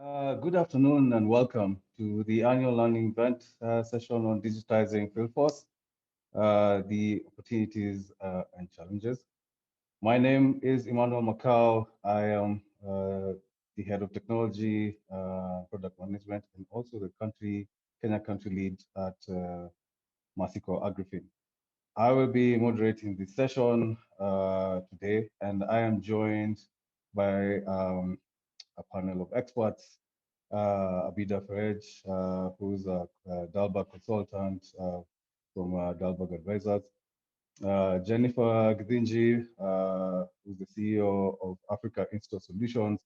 Good afternoon and welcome to the annual learning event session on digitizing field force, the opportunities and challenges. My name is Emmanuel Macau. I am the head of technology, product management, and also the Kenya country lead at Masico Agrifin. I will be moderating the session today, and I am joined by a panel of experts. Abida Ferrej, who's a Dalberg consultant from Dalberg Advisors. Jennifer Gdinji, who's the CEO of Africa Insta Solutions.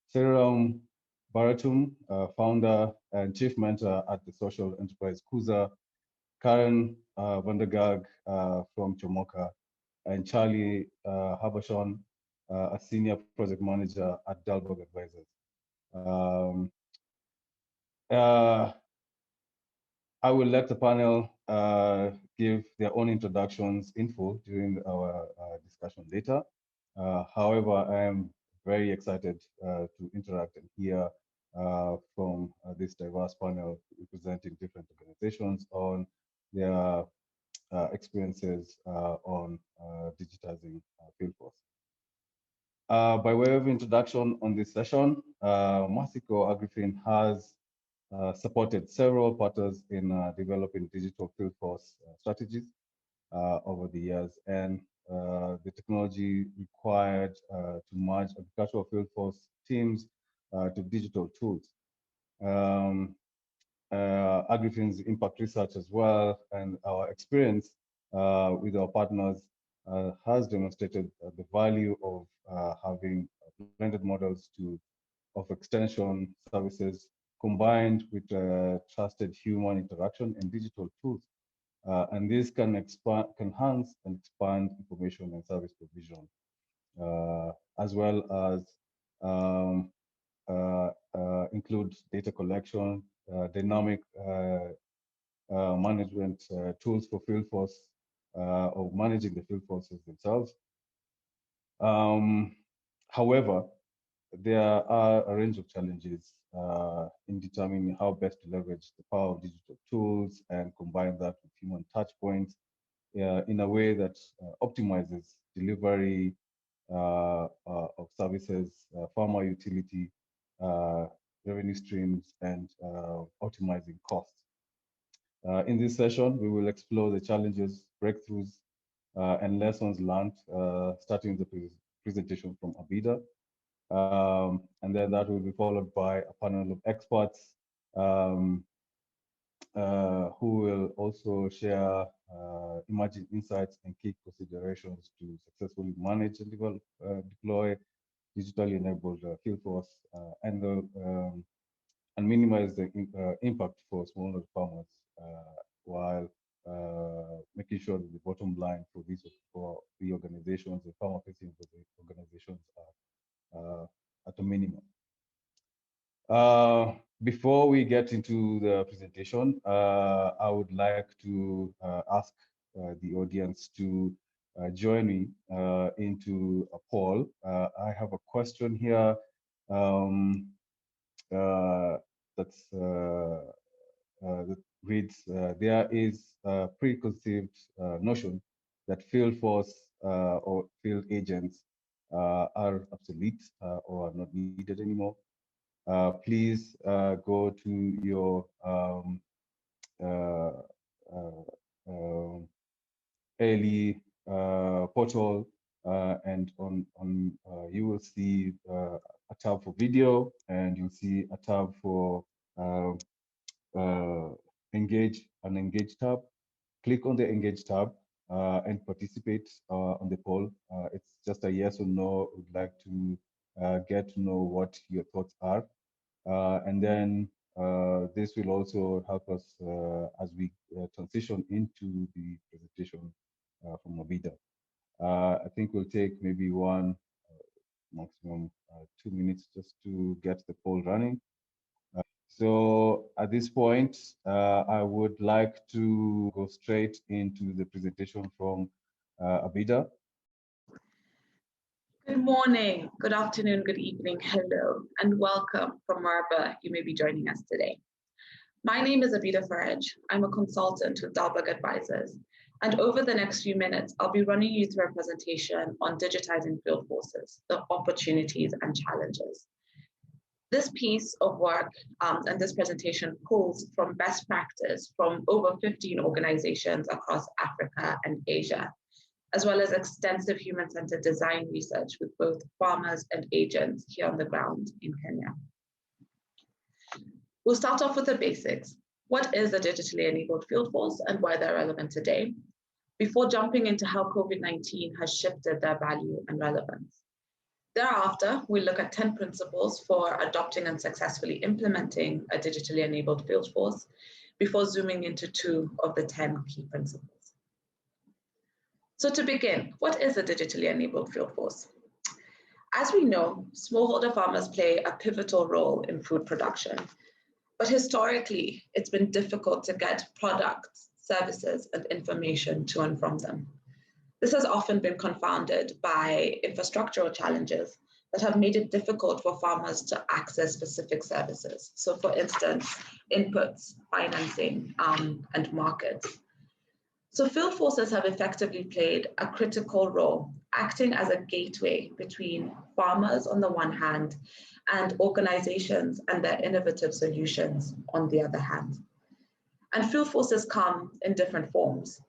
Serum Baratum, founder and chief mentor at the social enterprise Kuza. Karen Vandergaag from Chomoka, and Charlie Habashon, a senior project manager at Dalberg Advisors. Um, uh, I will let the panel give their own introductions in full during our discussion later. However, I am very excited to interact and hear from this diverse panel representing different organizations on their experiences on digitizing field force. By way of introduction on this session, Masico Agrifin has supported several partners in developing digital field force strategies over the years, and the technology required to merge agricultural field force teams to digital tools. Agrifin's impact research as well, and our experience with our partners has demonstrated the value of having blended models of extension services combined with trusted human interaction and digital tools. And this can enhance and expand information and service provision, as well as um, include data collection, dynamic management tools for field force, or managing the field forces themselves. However, there are a range of challenges in determining how best to leverage the power of digital tools and combine that with human touch points in a way that optimizes delivery of services, farmer utility, uh, revenue streams, and optimizing costs. In this session, we will explore the challenges, breakthroughs, and lessons learned, starting with the presentation from Abida. And then that will be followed by a panel of experts um, who will also share emerging insights and key considerations to successfully manage and develop, deploy digitally enabled field force and minimize the impact for smaller farmers while making sure that the bottom line for the organizations, the farmer facing organizations are at a minimum. Before we get into the presentation, I would like to ask the audience to join me into a poll. I have a question here um, that's that reads, there is a preconceived notion that field force or field agents are obsolete or are not needed anymore. Please go to your uh, uh, ALE portal, and you will see a tab for video, and you'll see a tab for uh, uh, engage tab. Click on the engage tab and participate on the poll. It's just a yes or no. Would like to get to know what your thoughts are. And then this will also help us as we transition into the presentation from Abida. I think we'll take maybe maximum 2 minutes just to get the poll running. So at this point, I would like to go straight into the presentation from Abida. Good morning, good afternoon, good evening, hello, and welcome from wherever you may be joining us today. My name is Abida Faraj. I'm a consultant with Dalberg Advisors, and over the next few minutes, I'll be running you through a presentation on digitizing field forces, the opportunities and challenges. This piece of work and this presentation pulls from best practice from over 15 organizations across Africa and Asia, as well as extensive human-centered design research with both farmers and agents here on the ground in Kenya. We'll start off with the basics. What is a digitally enabled field force and why they're relevant today, before jumping into how COVID-19 has shifted their value and relevance. Thereafter, we'll look at 10 principles for adopting and successfully implementing a digitally enabled field force, before zooming into 2 of the 10 key principles. So to begin, what is a digitally enabled field force? As we know, smallholder farmers play a pivotal role in food production, but historically, it's been difficult to get products, services, and information to and from them. This has often been confounded by infrastructural challenges that have made it difficult for farmers to access specific services. So for instance, inputs, financing, and markets. So field forces have effectively played a critical role, acting as a gateway between farmers on the one hand and organizations and their innovative solutions on the other hand. And field forces come in different forms.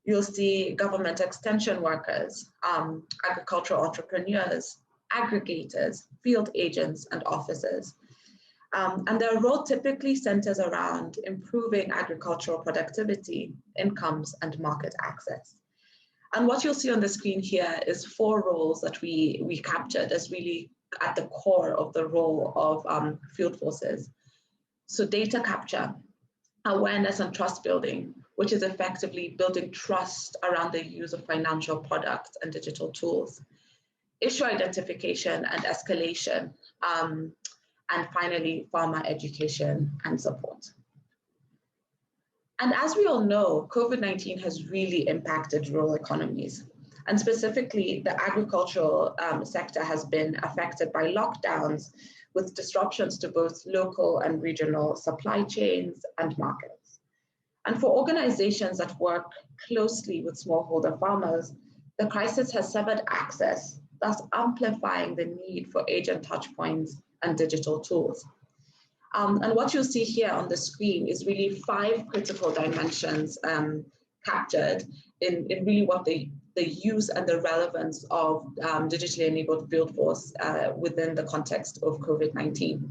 You'll see government extension workers, agricultural entrepreneurs, aggregators, field agents, and officers. And their role typically centers around improving agricultural productivity, incomes, and market access. And what you'll see on the screen here is 4 roles that we captured as really at the core of the role of field forces. So data capture, awareness and trust building, which is effectively building trust around the use of financial products and digital tools, issue identification and escalation, and finally, farmer education and support. And as we all know, COVID-19 has really impacted rural economies. And specifically, the agricultural sector has been affected by lockdowns with disruptions to both local and regional supply chains and markets. And for organizations that work closely with smallholder farmers, the crisis has severed access, thus amplifying the need for agent touchpoints and digital tools. And what you'll see here on the screen is really 5 critical dimensions captured in really what the use and the relevance of digitally enabled field force within the context of COVID-19.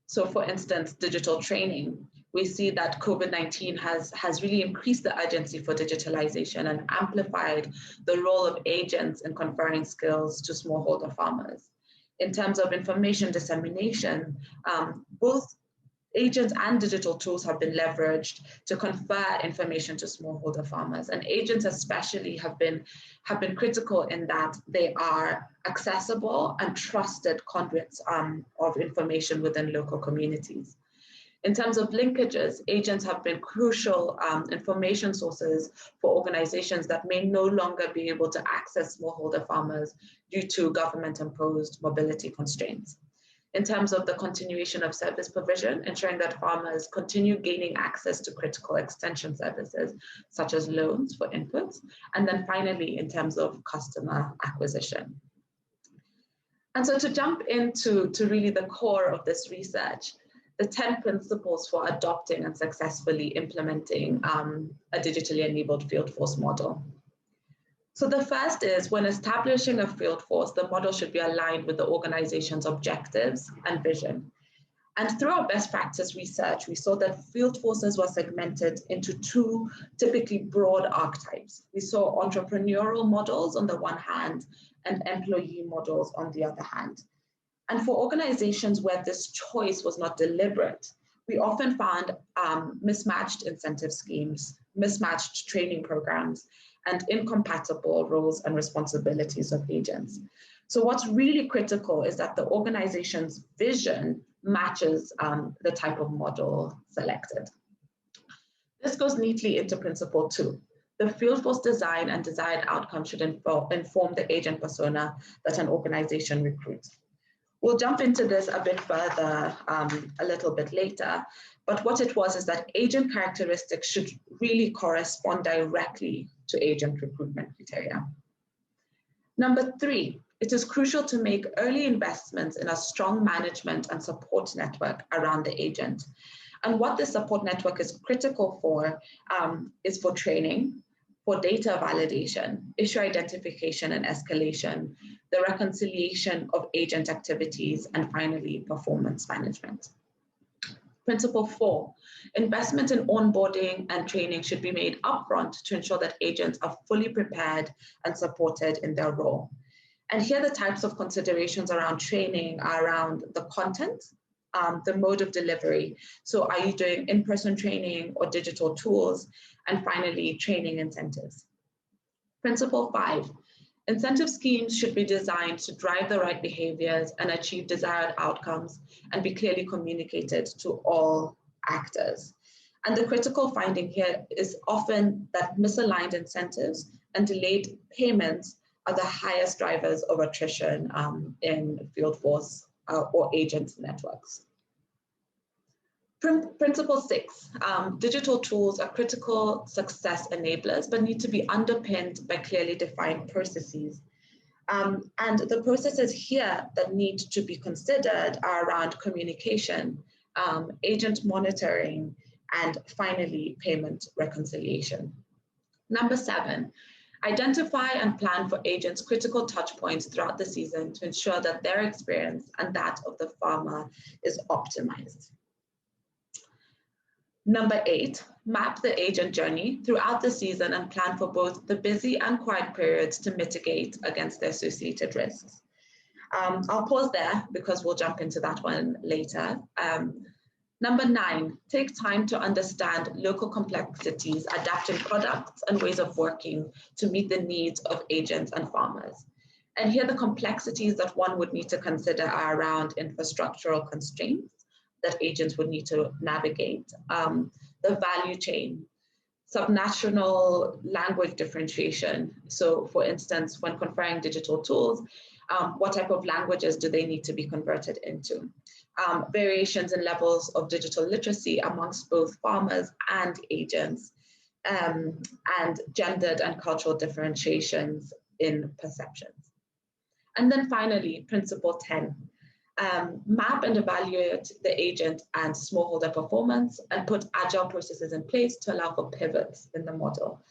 So for instance, digital training. We see that COVID-19 has really increased the urgency for digitalization and amplified the role of agents in conferring skills to smallholder farmers. In terms of information dissemination, both agents and digital tools have been leveraged to confer information to smallholder farmers, and agents especially have been critical in that they are accessible and trusted conduits of information within local communities. In terms of linkages, agents have been crucial information sources for organizations that may no longer be able to access smallholder farmers due to government-imposed mobility constraints. In terms of the continuation of service provision, ensuring that farmers continue gaining access to critical extension services, such as loans for inputs, and then finally, in terms of customer acquisition. And so to jump into really the core of this research, the 10 principles for adopting and successfully implementing a digitally enabled field force model. So the first is, when establishing a field force, the model should be aligned with the organization's objectives and vision. And through our best practice research, we saw that field forces were segmented into 2 typically broad archetypes. We saw entrepreneurial models on the one hand and employee models on the other hand. And for organizations where this choice was not deliberate, we often found mismatched incentive schemes, mismatched training programs, and incompatible roles and responsibilities of agents. So what's really critical is that the organization's vision matches the type of model selected. This goes neatly into principle 2. The field force design and desired outcome should inform the agent persona that an organization recruits. We'll jump into this a bit further a little bit later, but what it was is that agent characteristics should really correspond directly to agent recruitment criteria. Number 3, it is crucial to make early investments in a strong management and support network around the agent. And what this support network is critical for is for training, for data validation, issue identification and escalation, the reconciliation of agent activities, and finally, performance management. Principle 4, investment in onboarding and training should be made upfront to ensure that agents are fully prepared and supported in their role. And here the types of considerations around training are around the content, the mode of delivery. So are you doing in-person training or digital tools? And finally, training incentives. Principle 5, incentive schemes should be designed to drive the right behaviors and achieve desired outcomes and be clearly communicated to all actors. And the critical finding here is often that misaligned incentives and delayed payments are the highest drivers of attrition in field force or agent networks. Principle 6, digital tools are critical success enablers, but need to be underpinned by clearly defined processes. And the processes here that need to be considered are around communication, agent monitoring, and finally, payment reconciliation. Number 7, identify and plan for agents' critical touch points throughout the season to ensure that their experience and that of the farmer is optimized. Number 8, map the agent journey throughout the season and plan for both the busy and quiet periods to mitigate against the associated risks. I'll pause there because we'll jump into that one later. Number 9, take time to understand local complexities, adapting products and ways of working to meet the needs of agents and farmers. And here the complexities that one would need to consider are around infrastructural constraints that agents would need to navigate, the value chain, subnational language differentiation. So for instance, when conferring digital tools, what type of languages do they need to be converted into? Variations in levels of digital literacy amongst both farmers and agents, and gendered and cultural differentiations in perceptions. And then finally, principle 10, map and evaluate the agent and smallholder performance and put agile processes in place to allow for pivots in the model.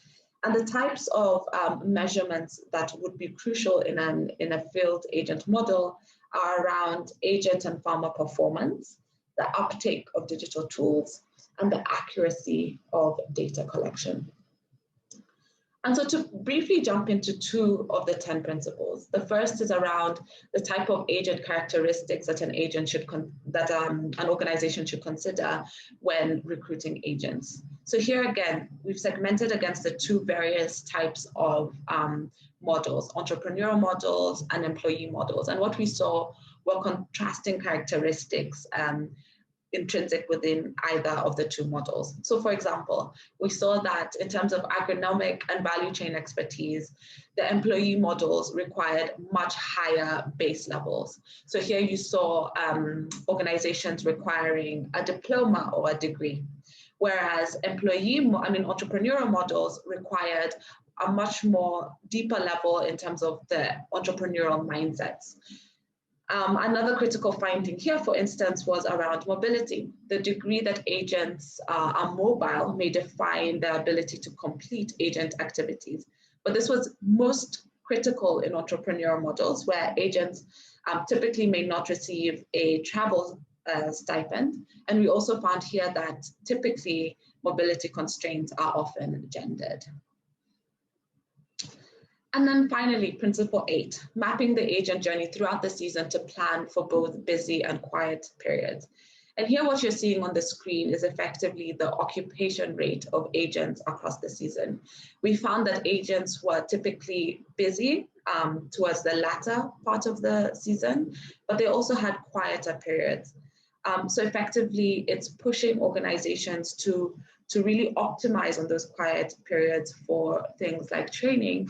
And the types of measurements that would be crucial in a field agent model are around agent and farmer performance, the uptake of digital tools, and the accuracy of data collection. And so to briefly jump into 2 of the 10 principles, the first is around the type of agent characteristics that an organization should consider when recruiting agents. So here again, we've segmented against the 2 various types of models, entrepreneurial models and employee models. And what we saw were contrasting characteristics intrinsic within either of the 2 models. So for example, we saw that in terms of agronomic and value chain expertise, the employee models required much higher base levels. So here you saw organizations requiring a diploma or a degree, whereas entrepreneurial models required a much more deeper level in terms of the entrepreneurial mindsets. Another critical finding here, for instance, was around mobility. The degree that agents are mobile may define their ability to complete agent activities. But this was most critical in entrepreneurial models where agents typically may not receive a travel stipend. And we also found here that typically mobility constraints are often gendered. And then finally, principle 8, mapping the agent journey throughout the season to plan for both busy and quiet periods. And here what you're seeing on the screen is effectively the occupation rate of agents across the season. We found that agents were typically busy towards the latter part of the season, but they also had quieter periods. So effectively, it's pushing organizations to to really optimize on those quiet periods for things like training,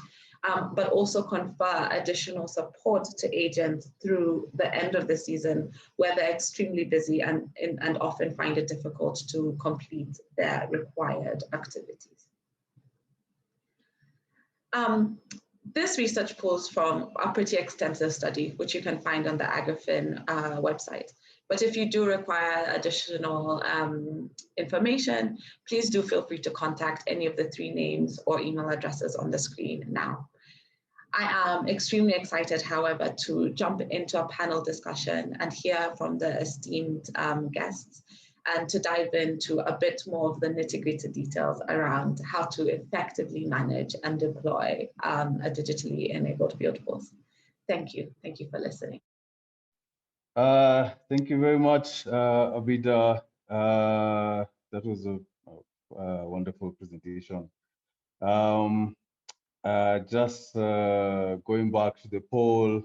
but also confer additional support to agents through the end of the season where they're extremely busy and often find it difficult to complete their required activities. This research pulls from a pretty extensive study, which you can find on the Agrifin website. But if you do require additional information, please do feel free to contact any of the 3 names or email addresses on the screen now. I am extremely excited, however, to jump into a panel discussion and hear from the esteemed guests, and to dive into a bit more of the nitty-gritty details around how to effectively manage and deploy a digitally enabled field force. Thank you. Thank you for listening. Thank you very much, Abida. That was a wonderful presentation. Just going back to the poll,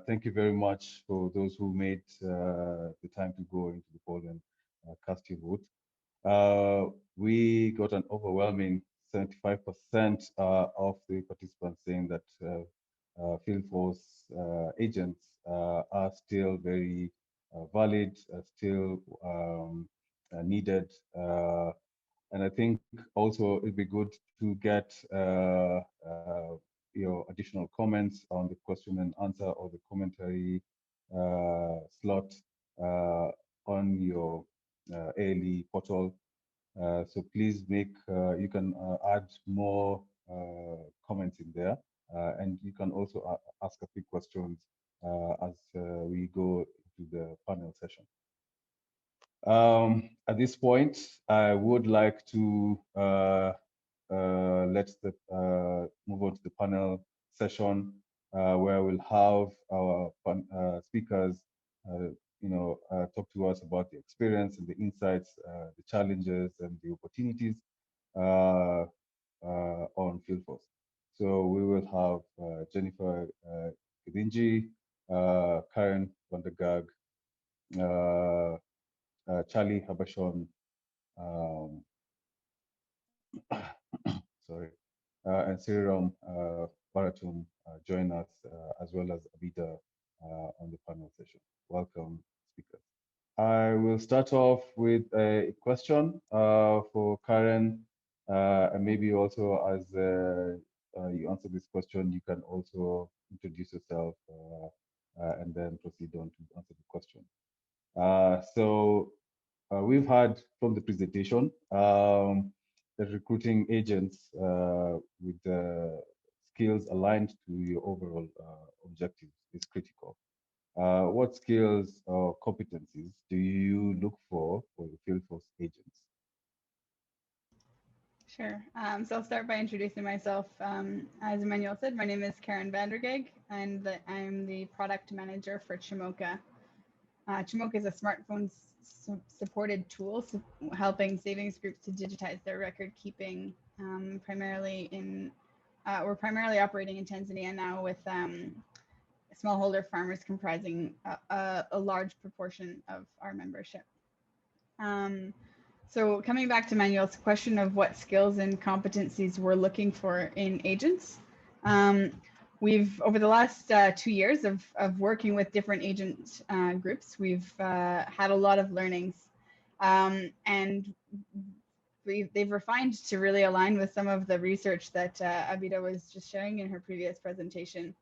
thank you very much for those who made the time to go into the poll and cast your vote. We got an overwhelming 75% of the participants saying that field force agents are still very valid, still needed. And I think also it'd be good to get your additional comments on the question and answer or the commentary slot on your ALE portal. So please you can add more comments in there, and you can also ask a few questions as we go into the panel session. At this point, I would like to let's move on to the panel session, where we'll have our speakers, talk to us about the experience and the insights, the challenges and the opportunities on field force. So we will have Jennifer Kidinji, Karen Vandergaag, Charlie Habashon, sorry, and Siriram Baratum join us, as well as Abida on the panel session. Welcome, speakers. I will start off with a question for Karen, and maybe also as you answer this question, you can also introduce yourself and then proceed on to answer the question. So we've had from the presentation that recruiting agents with skills aligned to your overall objectives is critical. What skills or competencies do you look for the field force agents? Sure. So I'll start by introducing myself. As Emmanuel said, my name is Karen Vandergeeg, and I'm the product manager for Chimoka. Chimoka is a smartphone supported tool helping savings groups to digitize their record keeping. We're primarily operating in Tanzania now, with smallholder farmers comprising a large proportion of our membership. So coming back to Manuel's question of what skills and competencies we're looking for in agents, we've, over the last 2 years of working with different agent groups, we've had a lot of learnings, and they've refined to really align with some of the research that Abida was just sharing in her previous presentation.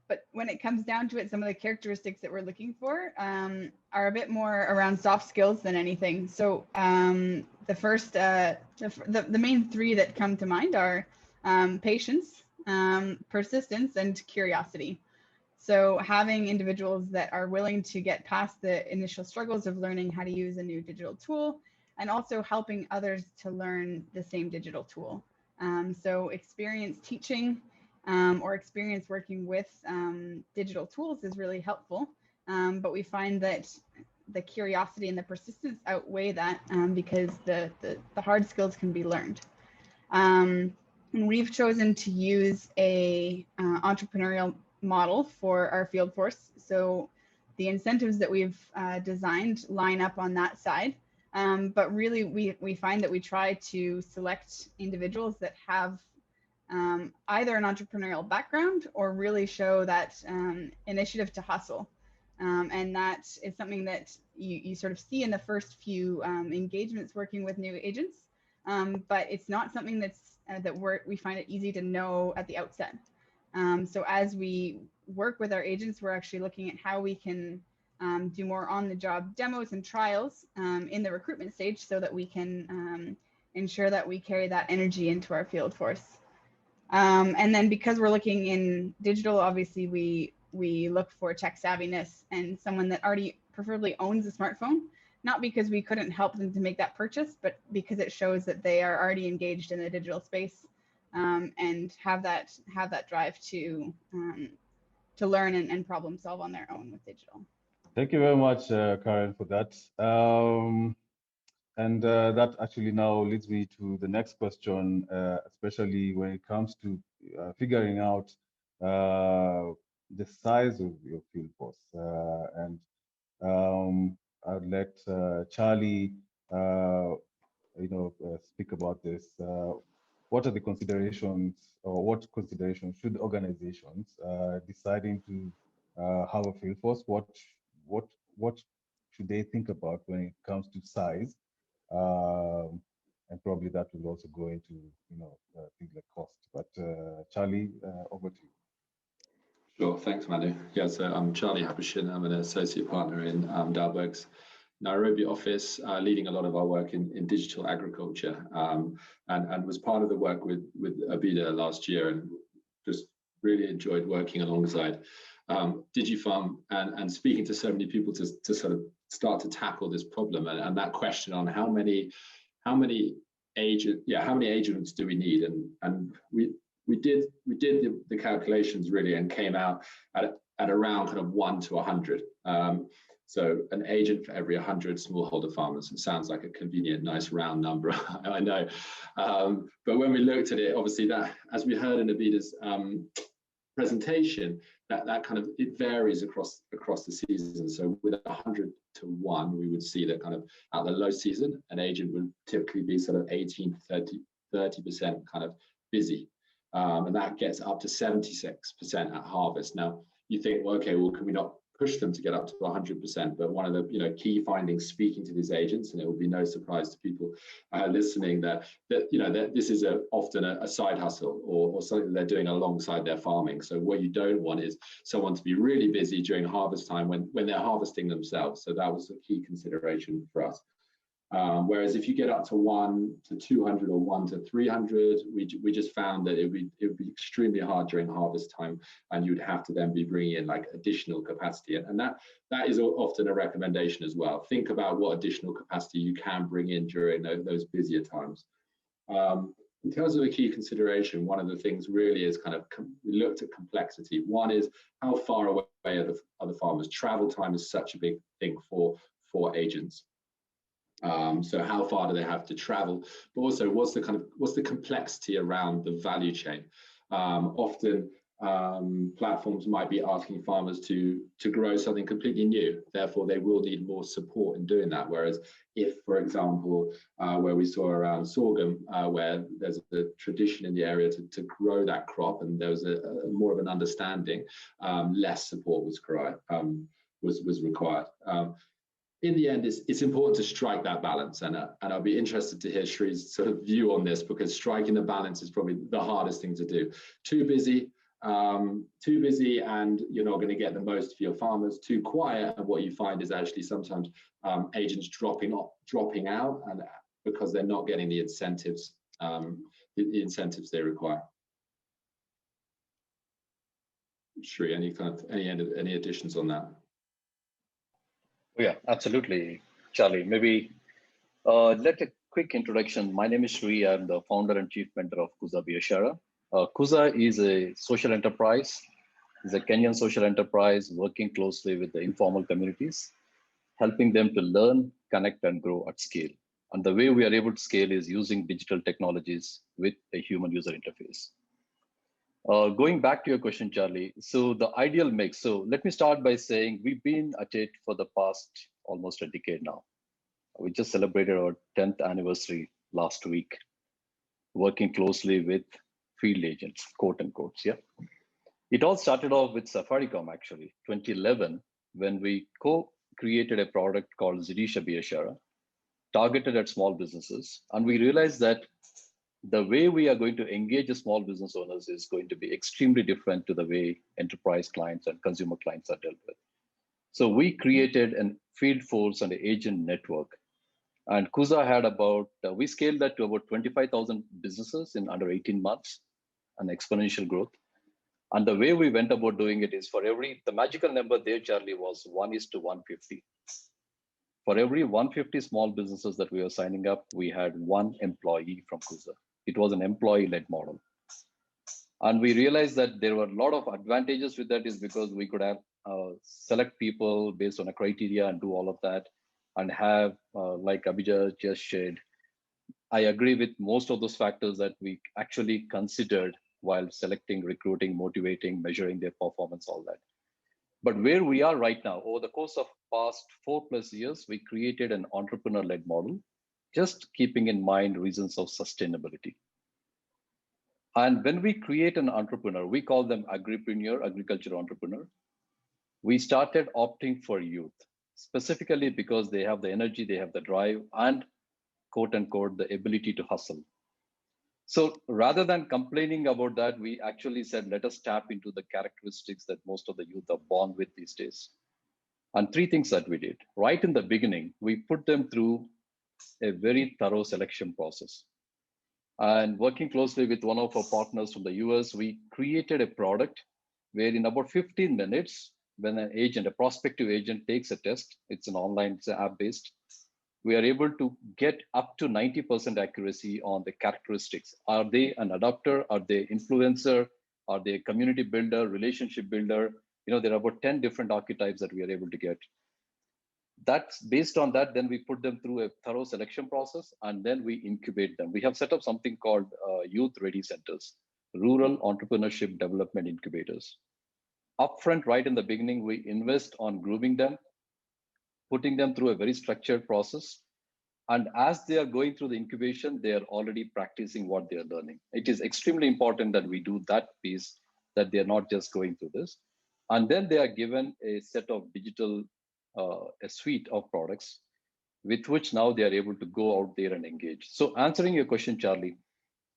But when it comes down to it, some of the characteristics that we're looking for are a bit more around soft skills than anything. So the first, the main 3 that come to mind are patience, persistence, and curiosity. So having individuals that are willing to get past the initial struggles of learning how to use a new digital tool, and also helping others to learn the same digital tool. So experience teaching or experience working with digital tools is really helpful, but we find that the curiosity and the persistence outweigh that, because the hard skills can be learned. And we've chosen to use a entrepreneurial model for our field force. So the incentives that we've designed line up on that side. But really, we find that we try to select individuals that have either an entrepreneurial background or really show that initiative to hustle. And that is something that you sort of see in the first few engagements working with new agents, but it's not something that's that we find it easy to know at the outset. So as we work with our agents, we're actually looking at how we can do more on-the-job demos and trials in the recruitment stage so that we can ensure that we carry that energy into our field force. And then because we're looking in digital, obviously we look for tech savviness and someone that already preferably owns a smartphone, not because we couldn't help them to make that purchase, but because it shows that they are already engaged in the digital space and have that drive to learn and problem solve on their own with digital. Thank you very much, Karen, for that. And that actually now leads me to the next question, especially when it comes to figuring out the size of your field force. And I'd let Charlie, speak about this. What are the considerations, or what considerations should organizations deciding to have a field force? What should they think about when it comes to size? And probably that will also go into things like cost. But Charlie, over to you. Sure, thanks, Manu. Yeah, so I'm Charlie Habashin. I'm an associate partner in Dalberg's Nairobi office, leading a lot of our work in digital agriculture, and was part of the work with Abida last year, and just really enjoyed working alongside DigiFarm and speaking to so many people to sort of start to tackle this problem and that question on how many agents do we need, and we did the calculations really and came out at around kind of 1 to 100. So an agent for every 100 smallholder farmers. It sounds like a convenient, nice round number, I know. But when we looked at it, obviously that, as we heard in Abida's presentation, that kind of, it varies across the season. So with 100 to 1, we would see that kind of at the low season, an agent would typically be sort of 18 to 30% kind of busy. And that gets up to 76% at harvest. Now you think, well, okay, well, can we not push them to get up to 100%? But one of the key findings speaking to these agents, and it will be no surprise to people listening that this is often a side hustle or something that they're doing alongside their farming. So what you don't want is someone to be really busy during harvest time when they're harvesting themselves. So that was a key consideration for us. Whereas if you get up to 1 to 200 or 1 to 300, we just found that it would be extremely hard during harvest time, and you'd have to then be bringing in like additional capacity. And that is often a recommendation as well. Think about what additional capacity you can bring in during those busier times. In terms of a key consideration, one of the things really is kind of, we looked at complexity. One is how far away are the farmers? Travel time is such a big thing for agents. So how far do they have to travel? But also, what's the complexity around the value chain? Often platforms might be asking farmers to grow something completely new. Therefore, they will need more support in doing that. Whereas if, for example, where we saw around sorghum, where there's a tradition in the area to grow that crop, and there was a more of an understanding, less support was required. In the end, it's important to strike that balance, and I'll be interested to hear Shree's sort of view on this, because striking the balance is probably the hardest thing to do. Too busy, and you're not going to get the most for your farmers. Too quiet, and what you find is actually sometimes agents dropping out, and because they're not getting the incentives they require. Shree, any additions on that? Yeah, absolutely, Charlie. Maybe let a quick introduction. My name is Shree. I'm the founder and chief mentor of Kuza Biashara. Kuza is a social enterprise. It's a Kenyan social enterprise working closely with the informal communities, helping them to learn, connect, and grow at scale. And the way we are able to scale is using digital technologies with a human user interface. Going back to your question, Charlie, so the ideal mix. So let me start by saying we've been at it for the past almost a decade now. We just celebrated our 10th anniversary last week, working closely with field agents, quote unquote. Yeah. It all started off with Safaricom, actually, 2011, when we co-created a product called Zidisha Biashara, targeted at small businesses. And we realized that the way we are going to engage the small business owners is going to be extremely different to the way enterprise clients and consumer clients are dealt with. So we created a field force and an agent network. And Kuza had we scaled that to about 25,000 businesses in under 18 months, an exponential growth. And the way we went about doing it is the magical number there, Charlie, was 1:150. For every 150 small businesses that we were signing up, we had one employee from Kuza. It was an employee-led model. And we realized that there were a lot of advantages with that is because we could have select people based on a criteria and do all of that and have, like Abhijit just shared, I agree with most of those factors that we actually considered while selecting, recruiting, motivating, measuring their performance, all that. But where we are right now, over the course of past 4+ years, we created an entrepreneur-led model, just keeping in mind reasons of sustainability. And when we create an entrepreneur, we call them agripreneur, agriculture entrepreneur. We started opting for youth, specifically because they have the energy, they have the drive, and quote unquote, the ability to hustle. So rather than complaining about that, we actually said, let us tap into the characteristics that most of the youth are born with these days. And 3 things that we did. Right in the beginning, we put them through a very thorough selection process. And working closely with one of our partners from the US, we created a product where in about 15 minutes, when a prospective agent takes a test, it's an online, it's app-based, we are able to get up to 90% accuracy on the characteristics. Are they an adopter? Are they influencer? Are they a community builder, relationship builder? There are about 10 different archetypes that we are able to get. That's based on that, then we put them through a thorough selection process and then we incubate them. We have set up something called Youth Ready Centers, Rural Entrepreneurship Development Incubators. Upfront, right in the beginning, we invest on grooming them, putting them through a very structured process. And as they are going through the incubation, they are already practicing what they are learning. It is extremely important that we do that piece, that they are not just going through this. And then they are given a set of digital, a suite of products with which now they are able to go out there and engage. So answering your question, Charlie,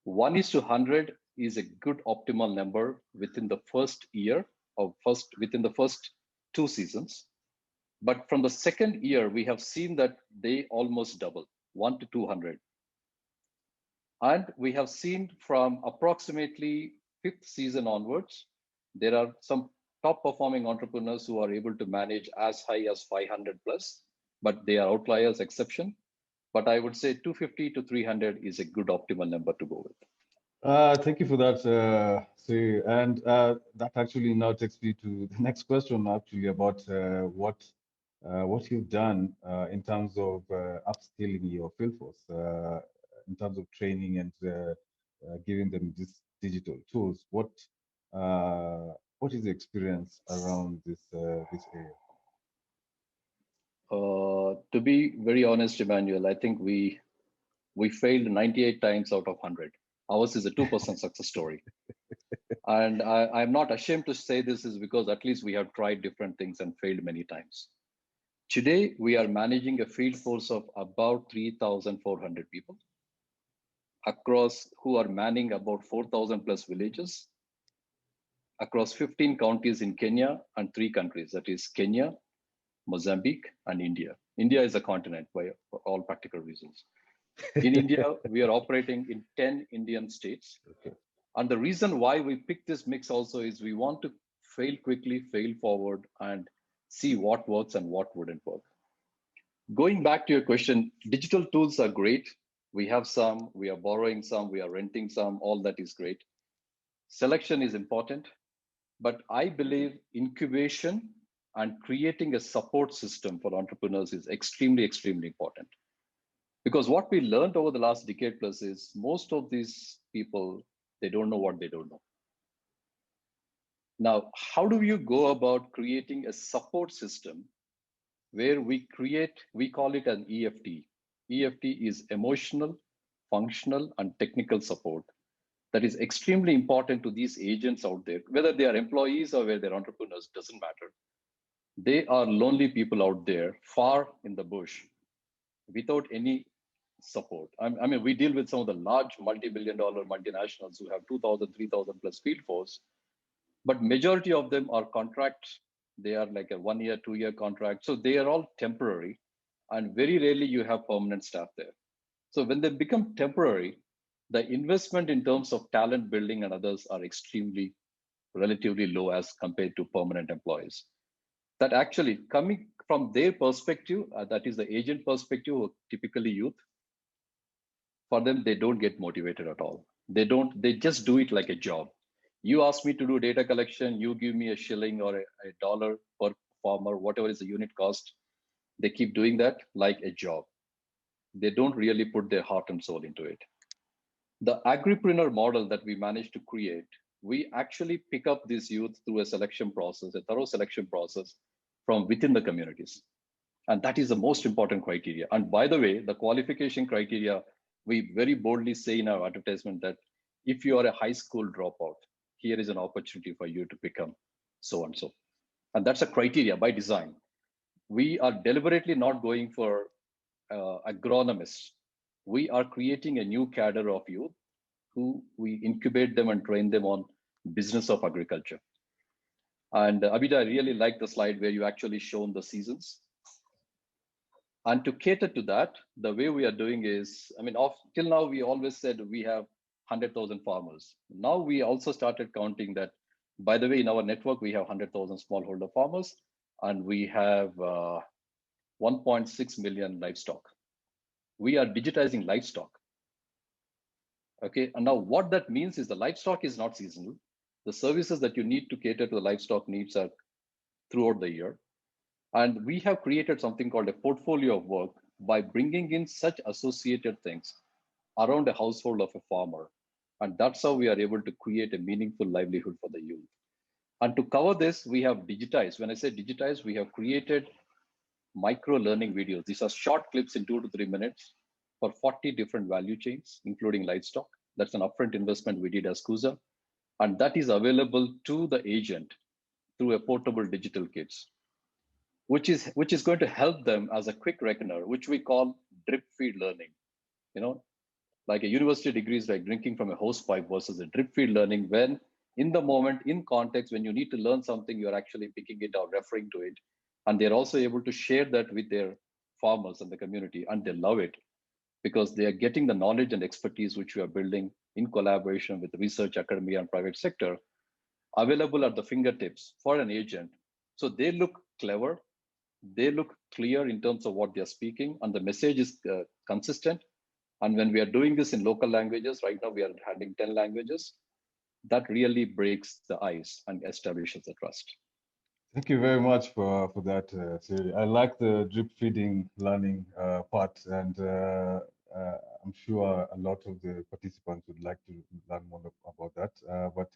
1:100 is a good optimal number within the first year within the first 2 seasons. But from the second year, we have seen that they almost double, 1:200. And we have seen from approximately 5th season onwards, there are some top performing entrepreneurs who are able to manage as high as 500+, but they are outliers, exception. But I would say 250 to 300 is a good optimal number to go with. Thank you for that, Sri. And that actually now takes me to the next question, actually, about what you've done in terms of upskilling your field force, in terms of training and giving them these digital tools. What is the experience around this area? To be very honest, Emmanuel, I think we failed 98 times out of 100. Ours is a 2% success story. And I'm not ashamed to say this is because at least we have tried different things and failed many times. Today, we are managing a field force of about 3,400 people across who are manning about 4,000+ villages across 15 counties in Kenya and 3 countries, that is Kenya, Mozambique, and India. India is a continent for all practical reasons. In India, we are operating in 10 Indian states. Okay. And the reason why we picked this mix also is we want to fail quickly, fail forward, and see what works and what wouldn't work. Going back to your question, digital tools are great. We have some, we are borrowing some, we are renting some, all that is great. Selection is important, but I believe incubation and creating a support system for entrepreneurs is extremely, extremely important. Because what we learned over the last decade plus is most of these people, they don't know what they don't know. Now, how do you go about creating a support system where we call it an EFT. EFT is emotional, functional, and technical support. That is extremely important to these agents out there, whether they are employees or whether they're entrepreneurs, doesn't matter. They are lonely people out there, far in the bush, without any support. I mean, we deal with some of the large multi-billion-dollar multinationals who have 2,000, 3,000 plus field force, but majority of them are contracts. They are like a 1 year, 2 year contract. So they are all temporary, and very rarely you have permanent staff there. So when they become temporary, the investment in terms of talent building and others are extremely relatively low as compared to permanent employees. That actually coming from their perspective, that is the agent perspective, typically youth, for them, they don't get motivated at all. They just do it like a job. You ask me to do data collection, you give me a shilling or a dollar per farmer, whatever is the unit cost. They keep doing that like a job. They don't really put their heart and soul into it. The agripreneur model that we managed to create, we actually pick up this youth through a selection process, a thorough selection process from within the communities. And that is the most important criteria. And by the way, the qualification criteria, we very boldly say in our advertisement that if you are a high school dropout, here is an opportunity for you to become so and so. And that's a criteria by design. We are deliberately not going for agronomists. We are creating a new cadre of youth who we incubate them and train them on business of agriculture. And Abida, I really like the slide where you actually shown the seasons. And to cater to that, the way we are doing is, I mean, till now, we always said we have 100,000 farmers. Now we also started counting that, by the way, in our network, we have 100,000 smallholder farmers, and we have 1.6 million livestock. We are digitizing livestock. Okay, and now what that means is the livestock is not seasonal. The services that you need to cater to the livestock needs are throughout the year. And we have created something called a portfolio of work by bringing in such associated things around a household of a farmer. And that's how we are able to create a meaningful livelihood for the youth. And to cover this, we have digitized. When I say digitized, we have created micro learning videos. These are short clips in 2 to 3 minutes for 40 different value chains, including livestock. That's an upfront investment we did as Kuza. And that is available to the agent through a portable digital kits, which is going to help them as a quick reckoner, which we call drip feed learning. You know, like a university degree is like drinking from a hose pipe versus a drip feed learning, when in the moment, in context, when you need to learn something, you're actually picking it or referring to it. And they're also able to share that with their farmers and the community, and they love it because they are getting the knowledge and expertise which we are building in collaboration with research, academia, and private sector available at the fingertips for an agent. So they look clever, they look clear in terms of what they're speaking, and the message is consistent. And when we are doing this in local languages, right now we are handling 10 languages, that really breaks the ice and establishes the trust. Thank you very much for that, Thierry. I like the drip feeding learning part, and I'm sure a lot of the participants would like to learn more about that. But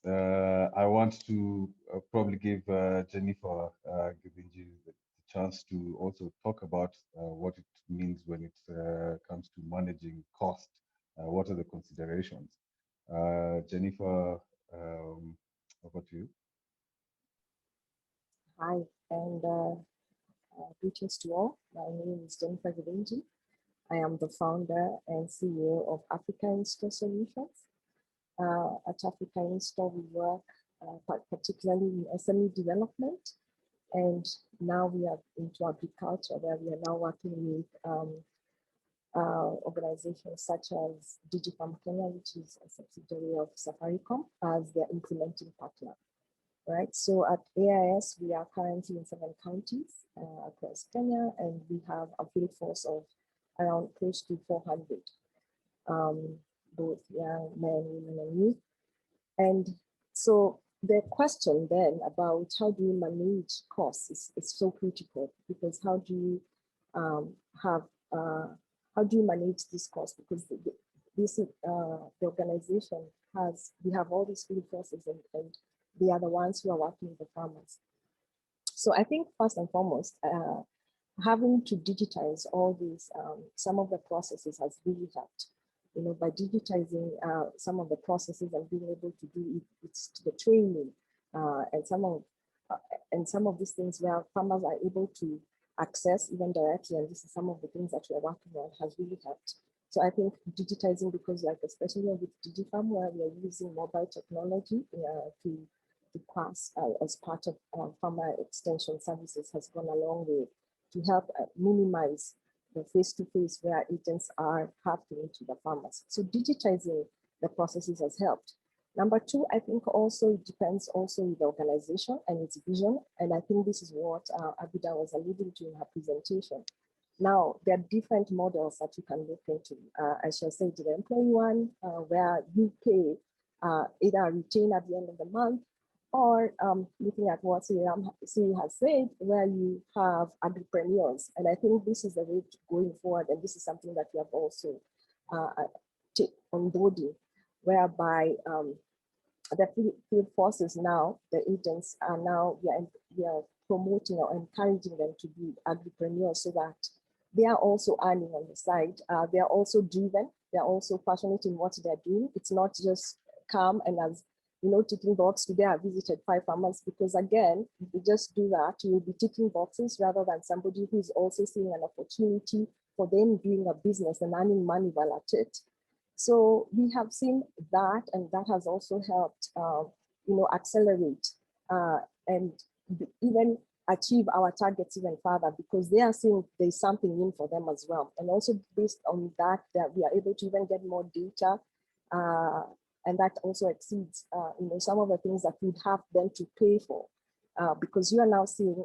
I want to probably give Jennifer Gibinji the chance to also talk about what it means when it comes to managing cost. What are the considerations? Jennifer, over to you. Hi, and greetings to all. My name is Jennifer Gibinji. I am the founder and CEO of Africa In-Store Solutions. At Africa In-Store, we work particularly in SME development, and now we are into agriculture, where we are now working with organizations such as Digifarm Kenya, which is a subsidiary of Safaricom, as their implementing partner. Right, so at AIS, we are currently in 7 counties across Kenya, and we have a field force of around close to 400, both young men, women, and youth. And so the question then about how do you manage costs is so critical, because how do you how do you manage this cost? Because the organization we have all these field forces, and they are the ones who are working with the farmers. So I think first and foremost, having to digitize all these, some of the processes has really helped. You know, by digitizing some of the processes and being able to do it, it's the training and some of these things where farmers are able to access even directly, and this is some of the things that we're working on, has really helped. So I think digitizing, because like especially with DigiFarm, where we are using mobile technology to pass as part of farmer extension services, has gone a long way to help minimize the face-to-face where agents have to meet with the farmers. So digitizing the processes has helped. Number two, I think also it depends also with the organization and its vision. And I think this is what Abida was alluding to in her presentation. Now, there are different models that you can look into. I shall say the employee one, where you pay either a retain at the end of the month, or looking at what Siri has said, where you have agripreneurs. And I think this is the way going forward. And this is something that we have also onboarding, whereby the field forces now, the agents are now, we are promoting or encouraging them to be agripreneurs so that they are also earning on the side. They are also driven. They are also passionate in what they're doing. It's not just come and as, you know, ticking box. Today I visited 5 farmers, because again, if you just do that, you will be ticking boxes rather than somebody who is also seeing an opportunity for them doing a business and earning money while at it. So we have seen that, and that has also helped, you know, accelerate and even achieve our targets even further, because they are seeing there's something in for them as well. And also based on that, that we are able to even get more data, and that also exceeds, you know, some of the things that we'd have them to pay for, because you are now seeing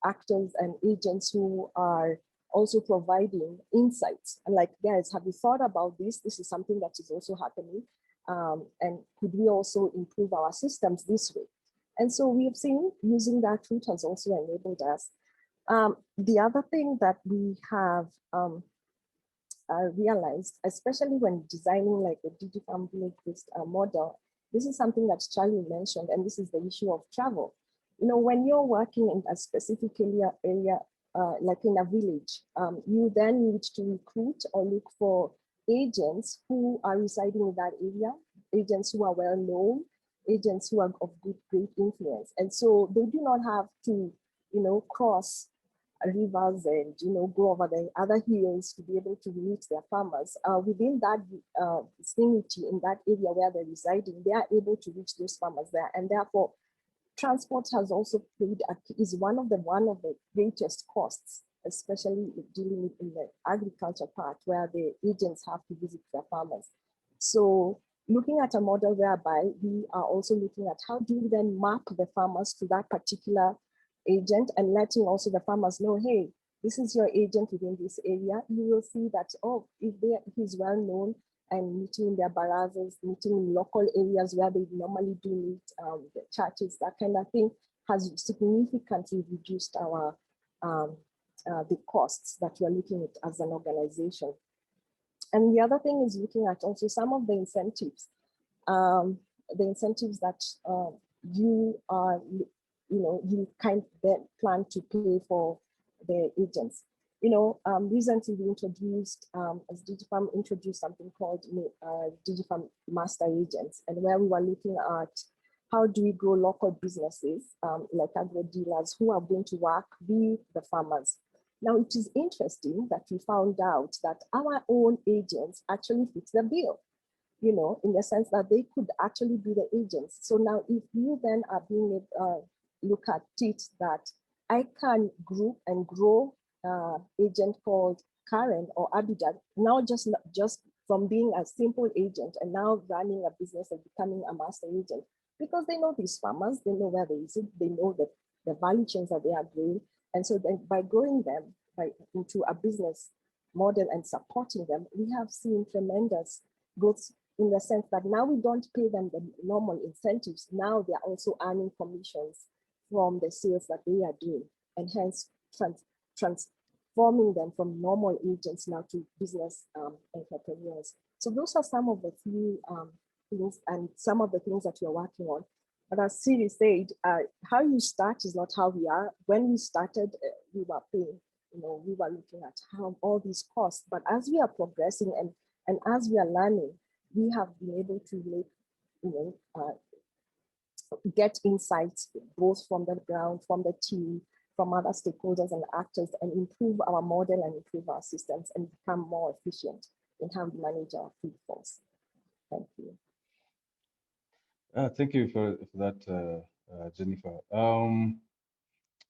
actors and agents who are also providing insights. And like, guys, have you thought about this? This is something that is also happening. And could we also improve our systems this way? And so we have seen using that route has also enabled us. The other thing that we have realized, especially when designing like a DigiFarm village-based model, this is something that Charlie mentioned, and this is the issue of travel. You know, when you're working in a specific area like in a village, you then need to recruit or look for agents who are residing in that area, agents who are well known, agents who are of great influence. And so they do not have to, you know, cross rivers and, you know, go over the other hills to be able to meet their farmers. Within that vicinity, in that area where they're residing, they are able to reach those farmers there. And therefore, transport has also is one of the greatest costs, especially dealing in the agriculture part, where the agents have to visit their farmers. So looking at a model whereby we are also looking at how do we then map the farmers to that particular agent, and letting also the farmers know, hey, this is your agent within this area. You will see that, oh, if he's well known, and meeting in their barazas, meeting in local areas where they normally do meet, the churches, that kind of thing, has significantly reduced our the costs that we're looking at as an organization. And the other thing is looking at also some of the incentives that you are, you know, you kind of plan to pay for the agents. You know, recently we introduced, as DigiFarm introduced something called DigiFarm Master Agents, and where we were looking at how do we grow local businesses like agro dealers who are going to work with the farmers. Now, it is interesting that we found out that our own agents actually fit the bill, you know, in the sense that they could actually be the agents. So now if you then are being look at it that I can group and grow agent called Karen or Abidjan, now just from being a simple agent and now running a business and becoming a master agent, because they know these farmers, they know where they use it, they know the value chains that they are growing. And so then by growing them into a business model and supporting them, we have seen tremendous growth in the sense that now we don't pay them the normal incentives. Now they're also earning commissions from the sales that they are doing, and hence transforming them from normal agents now to business entrepreneurs. So those are some of the few things and some of the things that we're working on. But as Siri said, how you start is not how we are. When we started, we were paying, we were looking at how all these costs. But as we are progressing and as we are learning, we have been able to get insights both from the ground, from the team, from other stakeholders and actors, and improve our model and improve our systems and become more efficient in how we manage our field force. Thank you. Thank you for that, Jennifer.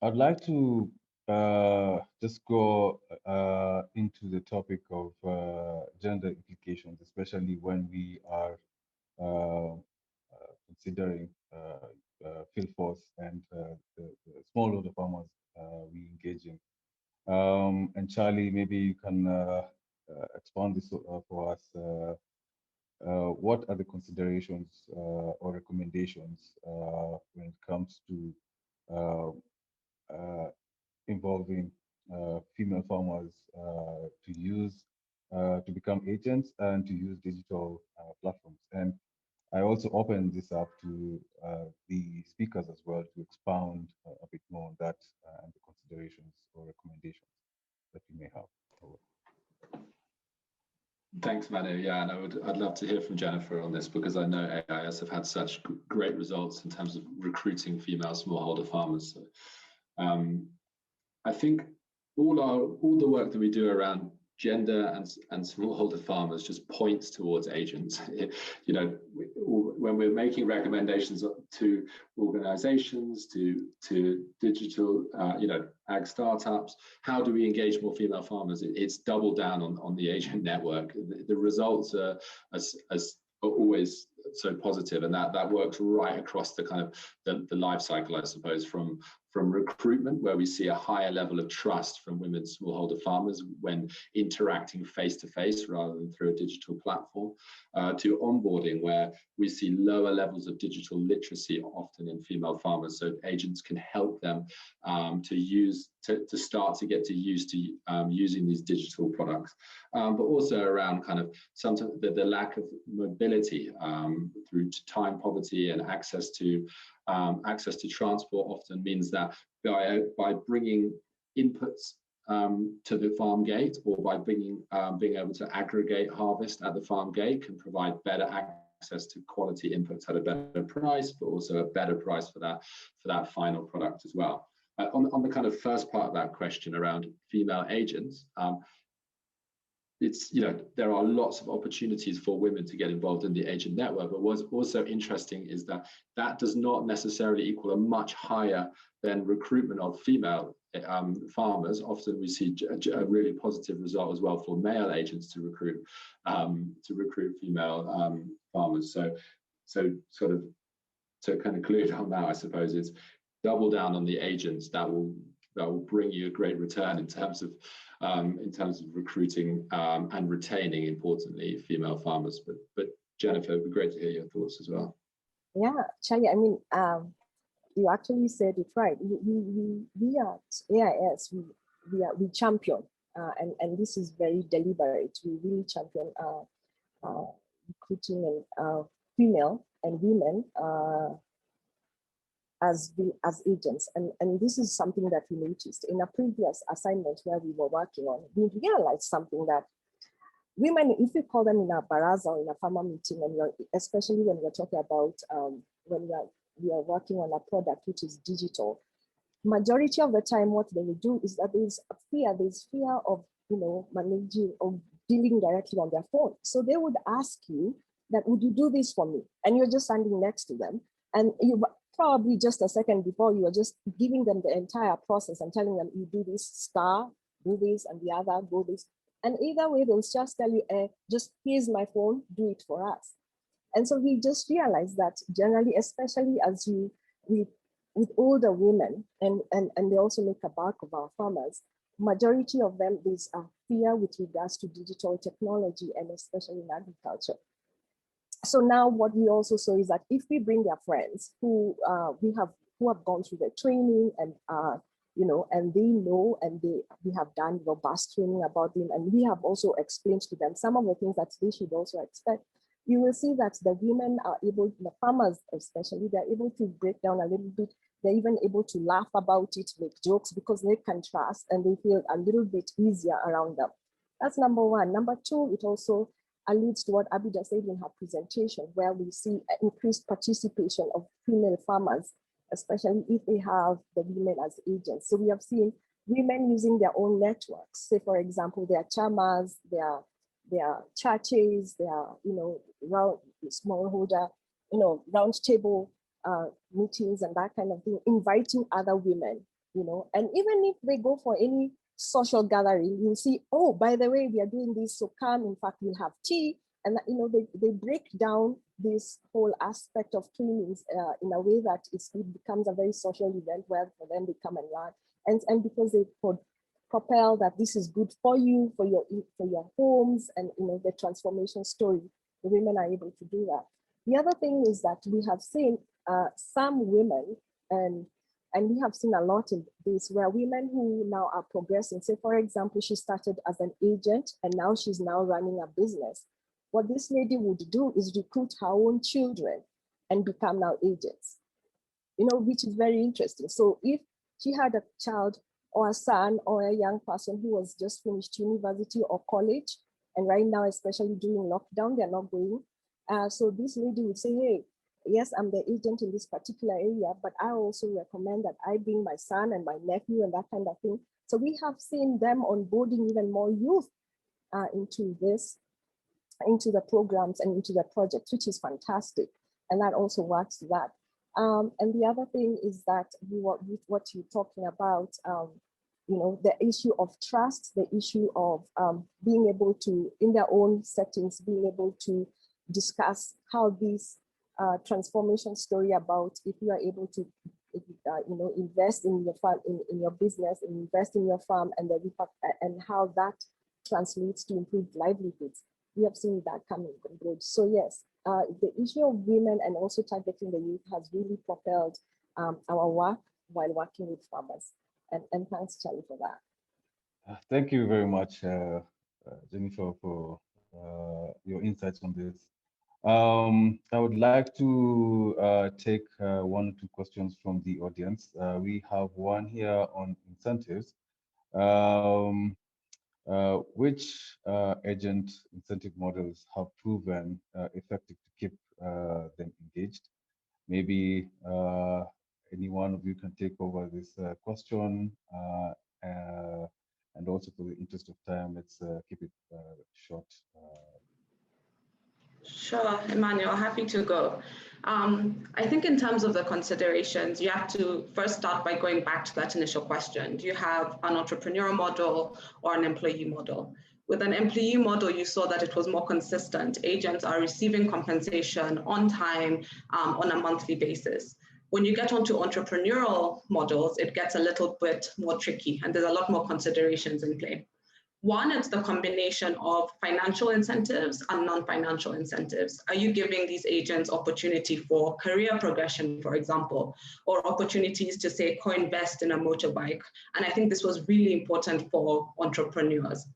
I'd like to just go into the topic of gender implications, especially when we are considering field force and the smallholder farmers we engage in. And Charlie, maybe you can expand this for us. What are the considerations or recommendations when it comes to involving female farmers to become agents and to use digital platforms? And I also open this up to the speakers as well to expound a bit more on that and the considerations or recommendations that you may have. Thanks, Manu. Yeah, and I'd love to hear from Jennifer on this, because I know AIS have had such great results in terms of recruiting female smallholder farmers. So, I think all the work that we do around gender and smallholder farmers just points towards agents. When we're making recommendations to organizations, to digital, ag startups, how do we engage more female farmers? It's double down on the agent network. The results are always so positive, and that works right across the kind of the life cycle, I suppose, from recruitment, where we see a higher level of trust from women smallholder farmers when interacting face to face rather than through a digital platform, to onboarding, where we see lower levels of digital literacy often in female farmers, so agents can help them to start to get used to using these digital products, but also around kind of sometimes the lack of mobility through time poverty and access to transport often means that by bringing inputs to the farm gate, or by being able to aggregate harvest at the farm gate, can provide better access to quality inputs at a better price, but also a better price for that final product as well. On the kind of first part of that question around female agents, there are lots of opportunities for women to get involved in the agent network, but what's also interesting is that does not necessarily equal a much higher than recruitment of female farmers. Often we see a really positive result as well for male agents to recruit female farmers. So sort of to conclude on that, I suppose it's double down on the agents that will bring you a great return in terms of recruiting and retaining, importantly, female farmers. But Jennifer, it'd be great to hear your thoughts as well. Yeah, Charlie, I mean, you actually said it right. We at AIS, we champion, and this is very deliberate. We really champion recruiting and female and women as agents, and this is something that we noticed in a previous assignment where we were working on. We realized something, that women, if we call them in a baraza or in a farmer meeting, and especially when we're talking about when we are working on a product which is digital, majority of the time what they will do is that there's fear of managing or dealing directly on their phone. So they would ask you that, would you do this for me? And you're just standing next to them, and you probably just a second before, you are just giving them the entire process and telling them, you do this, star, do this, and the other, go this. And either way, they'll just tell you, just here's my phone, do it for us. And so we just realized that generally, especially with older women, and they also make a bulk of our farmers, majority of them, there's a fear with regards to digital technology, and especially in agriculture. So now what we also saw is that if we bring their friends who have gone through the training and and they know, and we have done robust training about them, and we have also explained to them some of the things that they should also expect. you will see that the women are able, the farmers especially, they're able to break down a little bit. They're even able to laugh about it, make jokes, because they can trust and they feel a little bit easier around them. That's number one. Number two, it also alludes to what Abida said in her presentation, where we see increased participation of female farmers, especially if they have the women as agents. So we have seen women using their own networks. Say, for example, their chamas, their churches, their, round smallholder, round table meetings and that kind of thing, inviting other women, and even if they go for any social gathering, you'll see, oh, by the way, we are doing this, so come, in fact, we'll have tea. And, they break down this whole aspect of trainings in a way that it becomes a very social event where for them they come and learn. And because they could propel that this is good for you, for your homes, and the transformation story, the women are able to do that. The other thing is that we have seen some women, and we have seen a lot in this, where women who now are progressing, say, for example, she started as an agent and now she's now running a business. What this lady would do is recruit her own children and become now agents, which is very interesting. So if she had a child or a son or a young person who was just finished university or college, and right now, especially during lockdown, they're not going. So this lady would say, hey, yes, I'm the agent in this particular area, but I also recommend that I bring my son and my nephew and that kind of thing. So we have seen them onboarding even more youth into the programs and into the projects, which is fantastic. And that also works to that. And the other thing is that what you're talking about, the issue of trust, the issue of being able to, in their own settings, being able to discuss how this transformation story about if you are able to, invest in your farm, in your business, invest in your farm, and and how that translates to improved livelihoods. We have seen that coming on board. So yes, the issue of women and also targeting the youth has really propelled our work while working with farmers. And thanks, Charlie, for that. Thank you very much, Jennifer, for your insights on this. I would like to take one or two questions from the audience. We have one here on incentives. Which agent incentive models have proven effective to keep them engaged? Maybe any one of you can take over this question. And also, for the interest of time, let's keep it short. Sure, Emmanuel, happy to go. I think in terms of the considerations, you have to first start by going back to that initial question. Do you have an entrepreneurial model or an employee model? With an employee model, you saw that it was more consistent. Agents are receiving compensation on time on a monthly basis. When you get onto entrepreneurial models, it gets a little bit more tricky and there's a lot more considerations in play. One, it's the combination of financial incentives and non-financial incentives. Are you giving these agents opportunity for career progression, for example, or opportunities to, say, co-invest in a motorbike? And I think this was really important for entrepreneurs.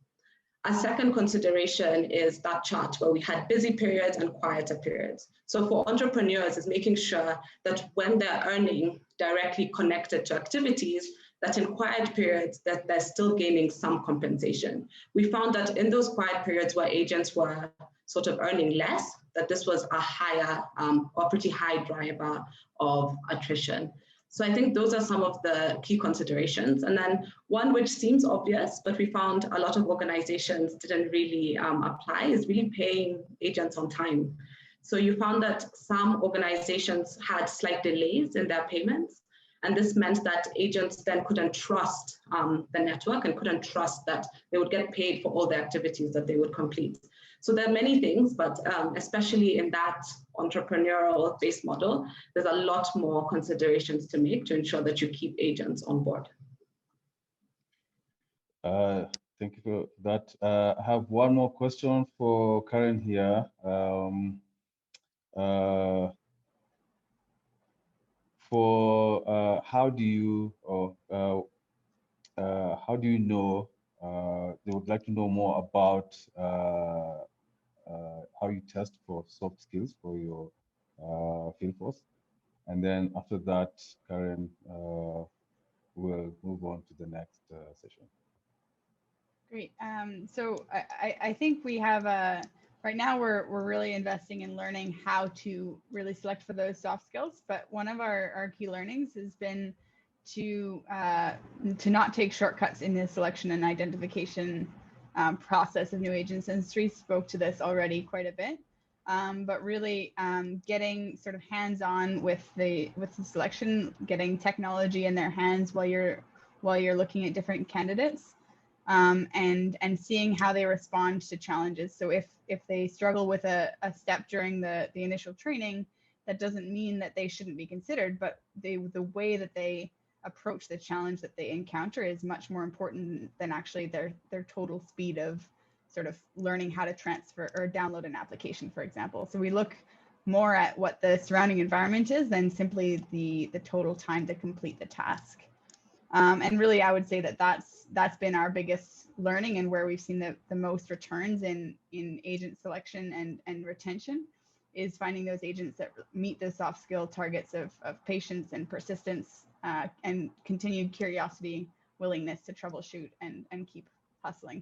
A second consideration is that chart where we had busy periods and quieter periods. So for entrepreneurs, is making sure that when they're earning directly connected to activities, that in quiet periods that they're still gaining some compensation. We found that in those quiet periods where agents were sort of earning less, that this was a higher or pretty high driver of attrition. So I think those are some of the key considerations. And then one which seems obvious, but we found a lot of organizations didn't really apply, is really paying agents on time. So you found that some organizations had slight delays in their payments. And this meant that agents then couldn't trust the network and couldn't trust that they would get paid for all the activities that they would complete. So there are many things, but especially in that entrepreneurial-based model, there's a lot more considerations to make to ensure that you keep agents on board. Thank you for that. I have one more question for Karen here. How do you know, they would like to know more about how how you test for soft skills for your field force. And then after that, Karen will move on to the next session. Great. So I think we have right now we're really investing in learning how to really select for those soft skills. But one of our key learnings has been to not take shortcuts in the selection and identification process of new agents. And Sri spoke to this already quite a bit. But really getting sort of hands-on with the selection, getting technology in their hands while you're looking at different candidates. And seeing how they respond to challenges. So if they struggle with a step during the initial training, that doesn't mean that they shouldn't be considered, but the way that they approach the challenge that they encounter is much more important than actually their total speed of sort of learning how to transfer or download an application, for example. So we look more at what the surrounding environment is than simply the total time to complete the task. And really, I would say that that's been our biggest learning and where we've seen the most returns in agent selection and retention is finding those agents that meet the soft skill targets of patience and persistence and continued curiosity, willingness to troubleshoot and keep hustling.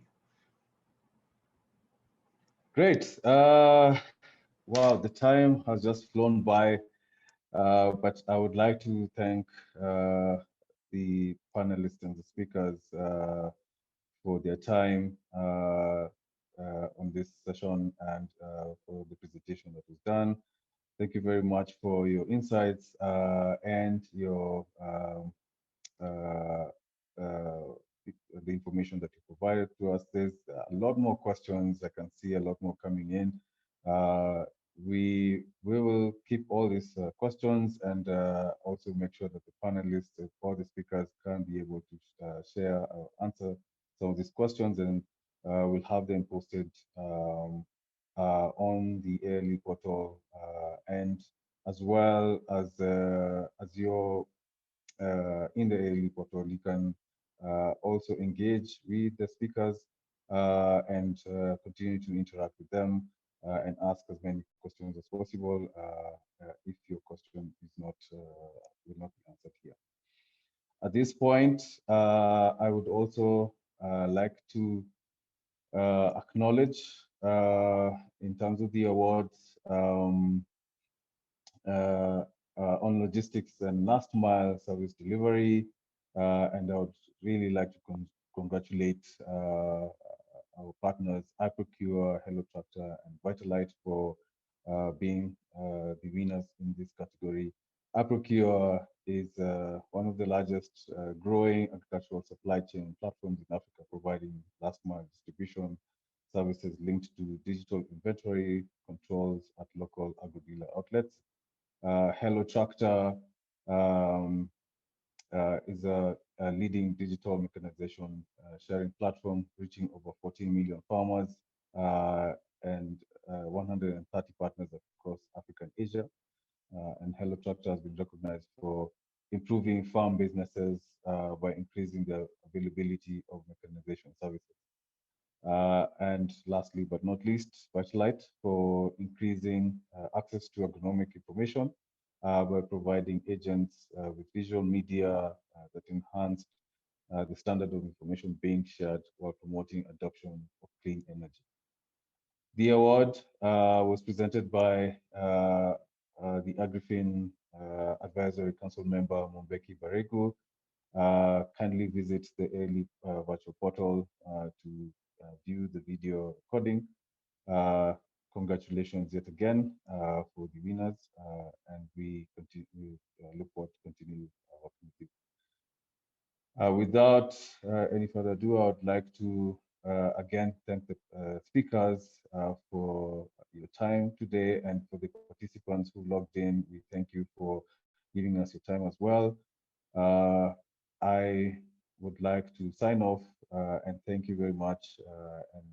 Great. Wow, the time has just flown by, but I would like to thank the panelists and the speakers for their time on this session and for the presentation that was done. Thank you very much for your insights and your uh, uh, the information that you provided to us. There's a lot more questions. I can see a lot more coming in. We will keep all these questions and also make sure that the panelists, all the speakers, can be able to share or answer some of these questions, and we'll have them posted on the ALE portal, and as well as your in the ALE portal, you can also engage with the speakers and continue to interact with them and ask as many questions as possible if your question is not will not be answered here. At this point, I would also like to acknowledge in terms of the awards on logistics and last mile service delivery. And I would really like to congratulate our partners, iProcure, Hello Tractor, and Vitalite for being the winners in this category. iProcure is one of the largest growing agricultural supply chain platforms in Africa, providing last mile distribution services linked to digital inventory controls at local agro-dealer outlets. Hello Tractor is a leading digital mechanization sharing platform reaching over 14 million farmers and 130 partners across Africa and Asia. And Hello Tractor has been recognized for improving farm businesses by increasing the availability of mechanization services. And lastly, but not least, Vitalite for increasing access to agronomic information by providing agents with visual media that enhance the standard of information being shared while promoting adoption of clean energy. The award was presented by the Agrifin Advisory Council member, Mombeki Baregu. Kindly visit the early virtual portal to view the video recording. Congratulations yet again for the winners, and we look forward to continue working with you. Without any further ado, I would like to again thank the speakers for your time today, and for the participants who logged in. We thank you for giving us your time as well. I would like to sign off and thank you very much, and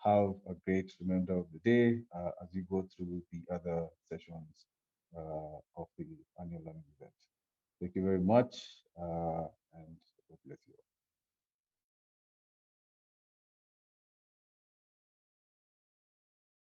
have a great remainder of the day as you go through the other sessions of the annual learning event. Thank you very much.